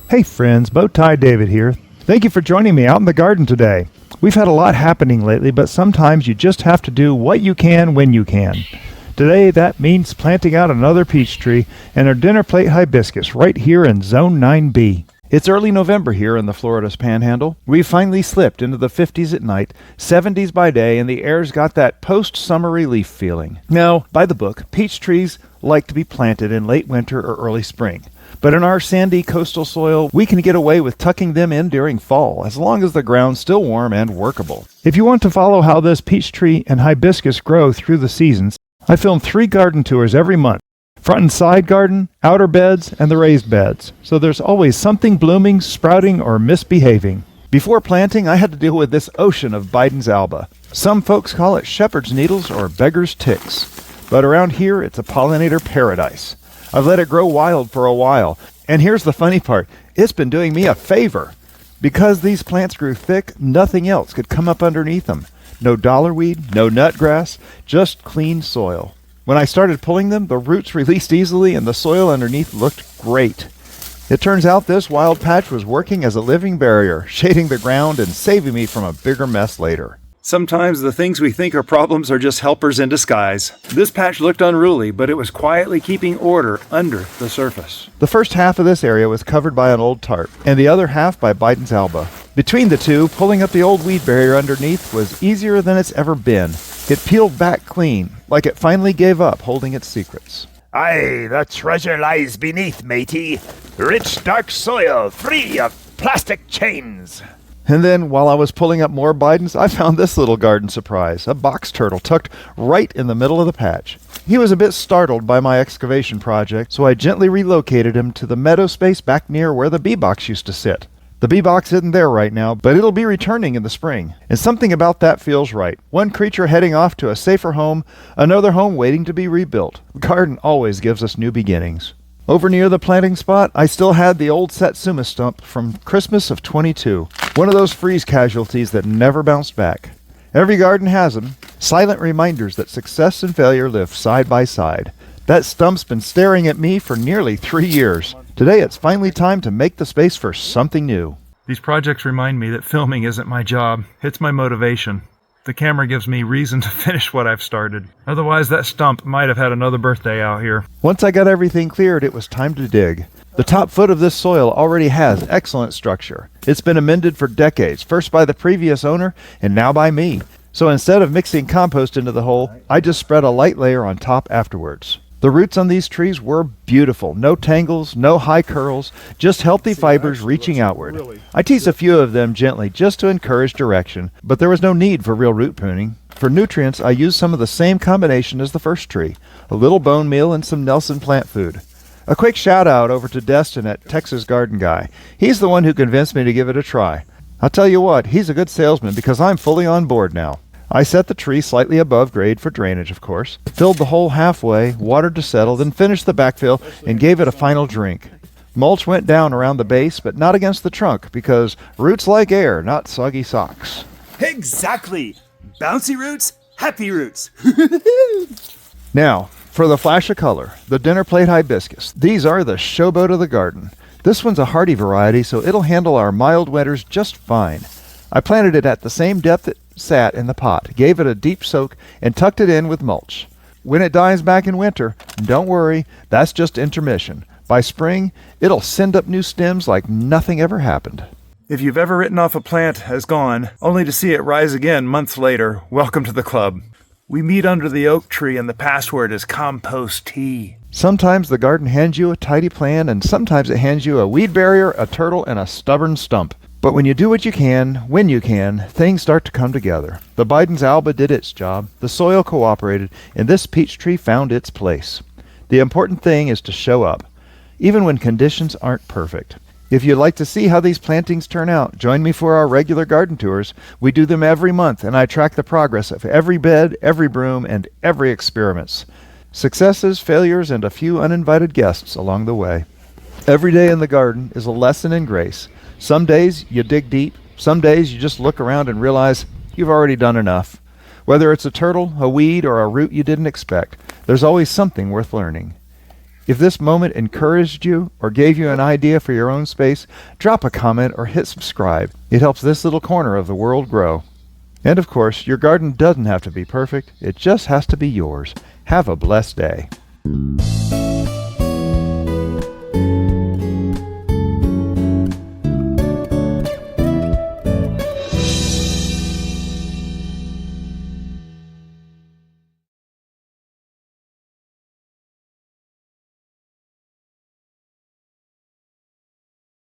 Hey friends, Bowtie David here. Thank you for joining me out in the garden today. We've had a lot happening lately, but sometimes you just have to do what you can when you can. Today that means planting out another peach tree and our dinner plate hibiscus right here in Zone 9B. It's early November here in the Florida's Panhandle. We've finally slipped into the 50s at night, 70s by day, and the air's got that post-summer relief feeling. Now, by the book, peach trees like to be planted in late winter or early spring. But in our sandy coastal soil, we can get away with tucking them in during fall, as long as the ground's still warm and workable. If you want to follow how this peach tree and hibiscus grow through the seasons, I film 3 garden tours every month. Front and side garden, outer beds, and the raised beds. So there's always something blooming, sprouting, or misbehaving. Before planting, I had to deal with this ocean of Bidens Alba. Some folks call it shepherd's needles or beggar's ticks. But around here, it's a pollinator paradise. I've let it grow wild for a while. And here's the funny part. It's been doing me a favor. Because these plants grew thick, nothing else could come up underneath them. No dollarweed, no nutgrass, just clean soil. When I started pulling them, the roots released easily and the soil underneath looked great. It turns out this wild patch was working as a living barrier, shading the ground and saving me from a bigger mess later. Sometimes the things we think are problems are just helpers in disguise. This patch looked unruly, but it was quietly keeping order under the surface. The first half of this area was covered by an old tarp, and the other half by Bidens Alba. Between the two, pulling up the old weed barrier underneath was easier than it's ever been. It peeled back clean, like it finally gave up holding its secrets. Aye, the treasure lies beneath, matey. Rich, dark soil, free of plastic chains. And then, while I was pulling up more Bidens, I found this little garden surprise, a box turtle tucked right in the middle of the patch. He was a bit startled by my excavation project, so I gently relocated him to the meadow space back near where the bee box used to sit. The bee box isn't there right now, but it'll be returning in the spring. And something about that feels right. One creature heading off to a safer home, another home waiting to be rebuilt. The garden always gives us new beginnings. Over near the planting spot, I still had the old SATSUMA stump from Christmas of '22. One of those freeze casualties that never bounced back. Every garden has them, silent reminders that success and failure live side by side. That stump's been staring at me for nearly 3 years. Today it's finally time to make the space for something new. These projects remind me that filming isn't my job, it's my motivation. The camera gives me reason to finish what I've started. Otherwise, that stump might have had another birthday out here. Once I got everything cleared, it was time to dig. The top foot of this soil already has excellent structure. It's been amended for decades, first by the previous owner and now by me. So instead of mixing compost into the hole, I just spread a light layer on top afterwards. The roots on these trees were beautiful. No tangles, no high curls, just healthy fibers reaching outward. I teased a few of them gently just to encourage direction, but there was no need for real root pruning. For nutrients, I used some of the same combination as the first tree, a little bone meal and some Nelson plant food. A quick shout out over to Destin at Texas Garden Guy. He's the one who convinced me to give it a try. I'll tell you what, he's a good salesman because I'm fully on board now. I set the tree slightly above grade for drainage, of course, filled the hole halfway, watered to settle, then finished the backfill and gave it a final drink. Mulch went down around the base, but not against the trunk, because roots like air, not soggy socks. Exactly. Bouncy roots, happy roots. Now, for the flash of color, the dinner plate hibiscus. These are the showboat of the garden. This one's a hardy variety, so it'll handle our mild winters just fine. I planted it at the same depth it sat in the pot, gave it a deep soak, and tucked it in with mulch. When it dies back in winter, don't worry, that's just intermission. By spring, it'll send up new stems like nothing ever happened. If you've ever written off a plant as gone, only to see it rise again months later, welcome to the club. We meet under the oak tree and the password is compost tea. Sometimes the garden hands you a tidy plan, and sometimes it hands you a weed barrier, a turtle, and a stubborn stump. But when you do what you can, when you can, things start to come together. The Bidens Alba did its job, the soil cooperated, and this peach tree found its place. The important thing is to show up, even when conditions aren't perfect. If you'd like to see how these plantings turn out, join me for our regular garden tours. We do them every month, and I track the progress of every bed, every broom, and every experiment. Successes, failures, and a few uninvited guests along the way. Every day in the garden is a lesson in grace. Some days you dig deep. Some days you just look around and realize you've already done enough. Whether it's a turtle, a weed, or a root you didn't expect, there's always something worth learning. If this moment encouraged you or gave you an idea for your own space, drop a comment or hit subscribe. It helps this little corner of the world grow. And of course, your garden doesn't have to be perfect. It just has to be yours. Have a blessed day.